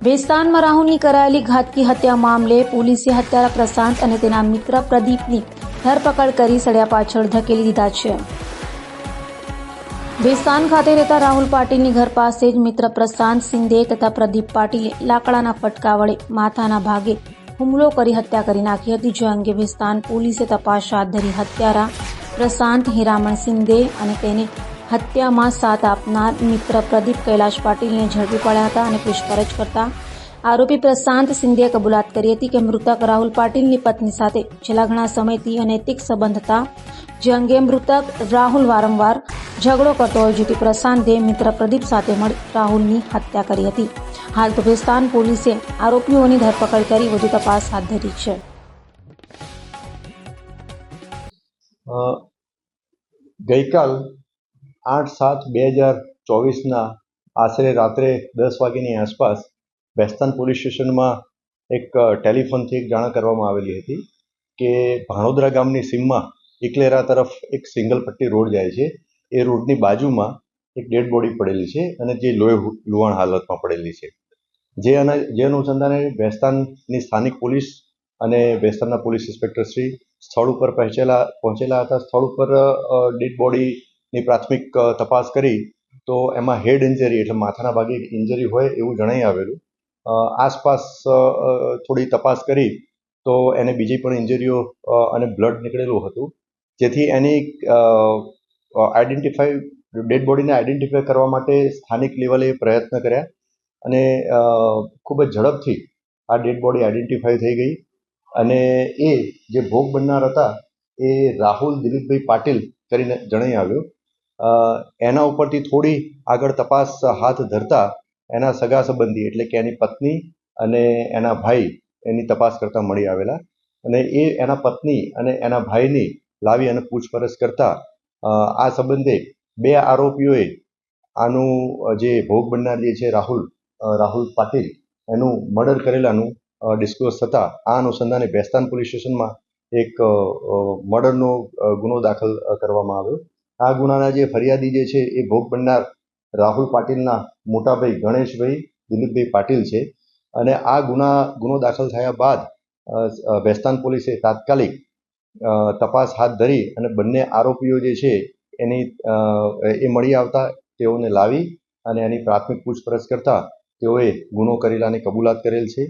વેસ્તાનમાં રાહુલની કરાયેલી ઘાતકી હત્યા મામલે પોલીસે હત્યારા પ્રશાંત અને તેના મિત્ર પ્રદીપની ધરપકડ કરી સળિયા પાછળ ધકેલી દીધા છે. વેસ્તાન ખાતે રહેતા રાહુલ પાટીલની ઘર પાસે જ મિત્ર પ્રશાંત શિંદે તથા પ્રદીપ પાટીલે લાકડાના ફટકા વડે માથાના ભાગે હુમલો કરી હત્યા કરી નાખી હતી. જે અંગે વેસ્તાન પોલીસે તપાસ હાથ ધરી હત્યારા પ્રશાંત હીરામણ શિંદે અને તેને હત્યામાં સાથ આપનાર મિત્ર પ્રદીપ કૈલાશ પાટીલને ઝડપી પડ્યા હતા અને પૂછપરછ કરતા આરોપી પ્રશાંત શિંદેએ કબૂલાત કરી હતી કે મૃતક રાહુલ પાટીલની પત્ની સાથે છેલ્લા ઘણા સમયથી અનૈતિક સંબંધ હતા. જે અંગે મૃતક રાહુલ વારંવાર ઝઘડો કરતો હોય જેથી પ્રશાંતે મિત્ર પ્રદીપ સાથે મળી રાહુલની હત્યા કરી હતી. હાલ તો વેસ્તાન પોલીસે આરોપીઓની ધરપકડ કરી વધુ તપાસ હાથ ધરી છે. ગઈકાલ 8/7/2024 આશરે રાત્રે 10 વાગ્યાની આસપાસ વેસ્તાન પોલીસ સ્ટેશનમાં એક ટેલિફોનથી એક જાણ કરવામાં આવેલી હતી કે ભાણોદરા ગામની સીમમાં ઇકલેરા તરફ એક સિંગલ પટ્ટી રોડ જાય છે. એ રોડની બાજુમાં એક ડેડ બોડી પડેલી છે અને જે લુહાણ હાલતમાં પડેલી છે. જે અનુસંધાને વેસ્તાનની સ્થાનિક પોલીસ અને વેસ્તાનના પોલીસ ઇન્સ્પેક્ટર શ્રી સ્થળ ઉપર પહોંચેલા હતા. સ્થળ ઉપર ડેડ બોડીની પ્રાથમિક તપાસ કરી તો એમાં હેડ ઇન્જરી એટલે માથાના ભાગે ઇન્જરી હોય એવું જણાઈ આવેલું. આસપાસ થોડી તપાસ કરી તો એને બીજી પણ ઇન્જરીઓ અને બ્લડ નીકળેલું હતું. જેથી એની ડેડ બોડીને આઈડેન્ટિફાઈ કરવા માટે સ્થાનિક લેવલે પ્રયત્ન કર્યા અને ખૂબ જ ઝડપથી આ ડેડ બોડી આઈડેન્ટિફાઈ થઈ ગઈ અને એ જે ભોગ બનનાર હતા એ રાહુલ દિલીપભાઈ પાટીલ કરીને જણાઈ આવ્યું. એના ઉપરથી થોડી આગળ તપાસ હાથ ધરતા એના સગા સંબંધી એટલે કે એની પત્ની અને એના ભાઈ એની તપાસ કરતા મળી આવેલા અને એ એના પત્ની અને એના ભાઈની લાવી અને પૂછપરછ કરતા આ સંબંધે બે આરોપીઓએ આનું જે ભોગ બનનાર જે છે રાહુલ પાટીલ એનું મર્ડર કરેલાનું ડિસ્ક્લોઝ થતાં આ અનુસંધાને વેસ્તાન પોલીસ સ્ટેશનમાં એક મર્ડરનો ગુનો દાખલ કરવામાં આવ્યો. આ ગુનાના જે ફરિયાદી જે છે એ ભોગ બનનાર રાહુલ પાટીલના મોટાભાઈ ગણેશભાઈ દિલીપભાઈ પાટીલ છે અને આ ગુનો દાખલ થયા બાદ વેસ્તાન પોલીસે તાત્કાલિક તપાસ હાથ ધરી અને બંને આરોપીઓ જે છે એ મળી આવતા તેઓને લાવી અને એની પ્રાથમિક પૂછપરછ કરતા તેઓએ ગુનો કરેલાની કબૂલાત કરેલ છે.